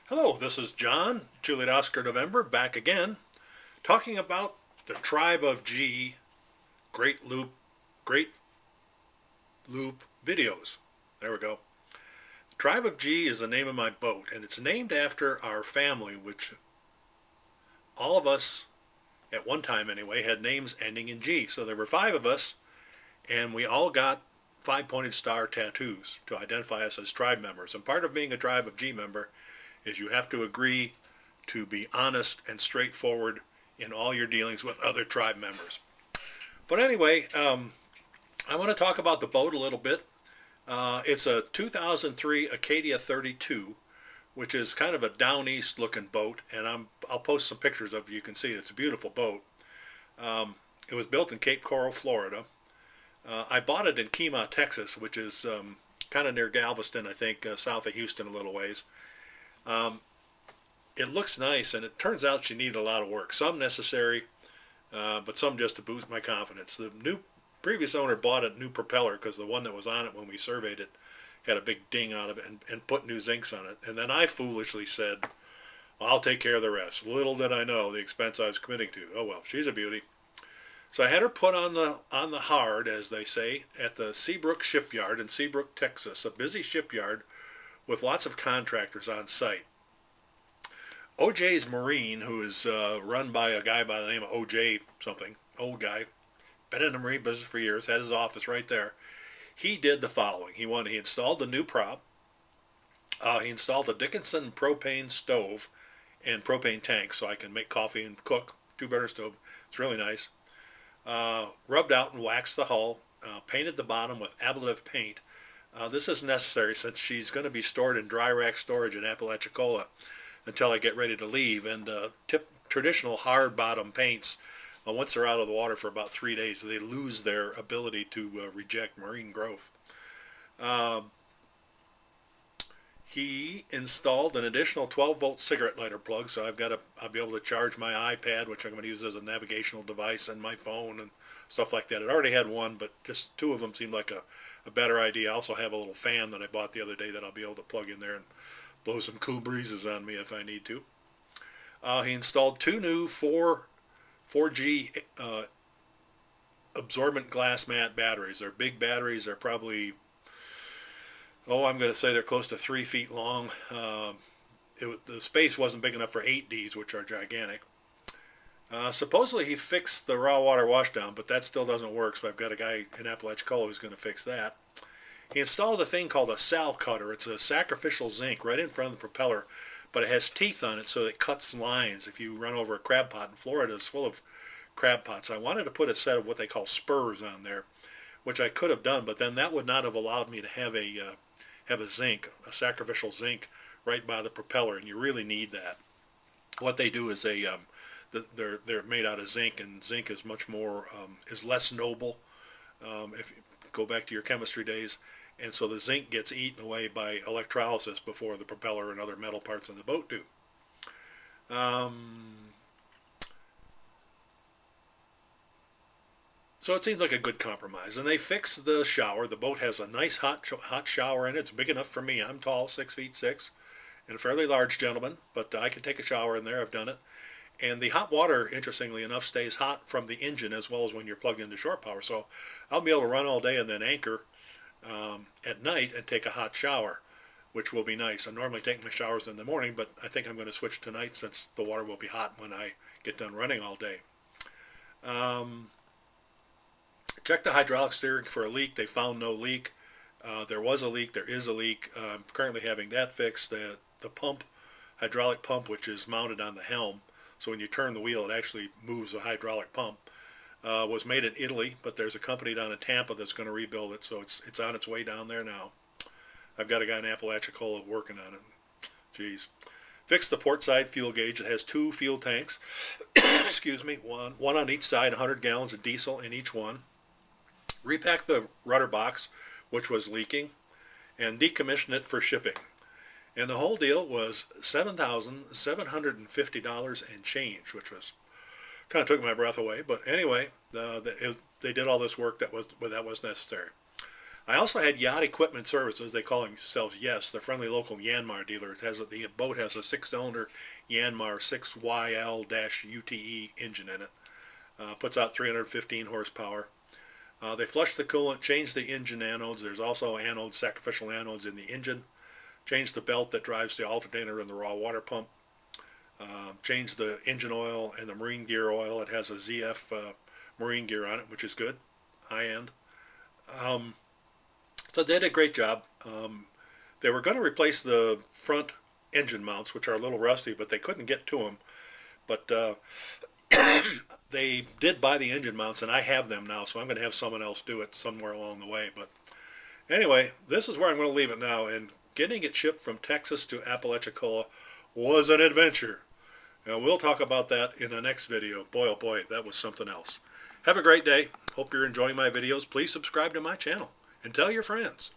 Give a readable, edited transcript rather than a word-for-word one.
Hello, this is John, Juliet Oscar November, back again, talking about the Tribe of G Great Loop videos. There we go. The Tribe of G is the name of my boat, and it's named after our family, which all of us, at one time anyway, had names ending in G. So there were five of us, and we all got five-pointed star tattoos to identify us as tribe members. And part of being a Tribe of G member is you have to agree to be honest and straightforward in all your dealings with other tribe members. But anyway, I want to talk about the boat a little bit. It's a 2003 Acadia 32, which is kind of a down east looking boat, and I'll post some pictures of it. You can see it. It's a beautiful boat. It was built in Cape Coral, Florida. I bought it in Kemah, Texas, which is kind of near Galveston, I think, south of Houston a little ways. It looks nice, and it turns out she needed a lot of work. Some necessary, but some just to boost my confidence. The previous owner bought a new propeller because the one that was on it when we surveyed it had a big ding out of it, and put new zincs on it. And then I foolishly said, well, I'll take care of the rest. Little did I know the expense I was committing to. Oh well, she's a beauty. So I had her put on the hard, as they say, at the Seabrook Shipyard in Seabrook, Texas, a busy shipyard with lots of contractors on site. OJ's Marine, who is run by a guy by the name of OJ something, old guy, been in the marine business for years, had his office right there. He did the following. He installed a new prop. He installed a Dickinson propane stove and propane tank so I can make coffee and cook. Two-burner stove. It's really nice. Rubbed out and waxed the hull. Painted the bottom with ablative paint. This is necessary since she's going to be stored in dry rack storage in Apalachicola until I get ready to leave. And traditional hard bottom paints, once they're out of the water for about 3 days, they lose their ability to reject marine growth. He installed an additional 12-volt cigarette lighter plug, so I'll be able to charge my iPad, which I'm going to use as a navigational device, and my phone and stuff like that. It already had one, but just two of them seemed like a better idea. I also have a little fan that I bought the other day that I'll be able to plug in there and blow some cool breezes on me if I need to. He installed two new 4G absorbent glass mat batteries. They're big batteries. They're probably, I'm going to say they're close to 3 feet long. The space wasn't big enough for 8Ds, which are gigantic. Supposedly he fixed the raw water washdown, but that still doesn't work, so I've got a guy in Apalachicola who's going to fix that. He installed a thing called a sal cutter. It's a sacrificial zinc right in front of the propeller, but it has teeth on it so it cuts lines. If you run over a crab pot, and Florida is full of crab pots, I wanted to put a set of what they call spurs on there, which I could have done, but then that would not have allowed me to have a zinc, a sacrificial zinc, right by the propeller, and you really need that. What they do is they're made out of zinc, and zinc is much more is less noble. If you go back to your chemistry days, and so the zinc gets eaten away by electrolysis before the propeller and other metal parts of the boat do. So it seems like a good compromise. And they fixed the shower. The boat has a nice hot shower in it. It's big enough for me. I'm tall, 6'6", and a fairly large gentleman, but I can take a shower in there. I've done it. And the hot water, interestingly enough, stays hot from the engine as well as when you're plugged into shore power. So I'll be able to run all day and then anchor at night and take a hot shower, which will be nice. I normally take my showers in the morning, but I think I'm going to switch tonight since the water will be hot when I get done running all day. Check the hydraulic steering for a leak. They found no leak. There was a leak. There is a leak. I'm currently having that fixed. The pump, hydraulic pump, which is mounted on the helm, so when you turn the wheel, it actually moves the hydraulic pump, was made in Italy, but there's a company down in Tampa that's going to rebuild it, so it's on its way down there now. I've got a guy in Apalachicola working on it. Jeez. Fixed the port side fuel gauge. It has two fuel tanks. Excuse me. One on each side, 100 gallons of diesel in each one. Repacked the rudder box, which was leaking, and decommissioned it for shipping. And the whole deal was $7,750 and change, which was kind of took my breath away. But anyway, they did all this work that was necessary. I also had Yacht Equipment Services. They call themselves Yes, the friendly local Yanmar dealer. The boat has a 6-cylinder Yanmar 6YL-UTE engine in it. Puts out 315 horsepower. They flush the coolant, change the engine anodes. There's also anodes, sacrificial anodes in the engine. Change the belt that drives the alternator and the raw water pump. Change the engine oil and the marine gear oil. It has a ZF marine gear on it, which is good, high end. So they did a great job. They were going to replace the front engine mounts, which are a little rusty, but they couldn't get to them. But they did buy the engine mounts, and I have them now, so I'm going to have someone else do it somewhere along the way. But anyway, this is where I'm going to leave it now. And getting it shipped from Texas to Apalachicola was an adventure. And we'll talk about that in the next video. Boy, oh boy, that was something else. Have a great day. Hope you're enjoying my videos. Please subscribe to my channel and tell your friends.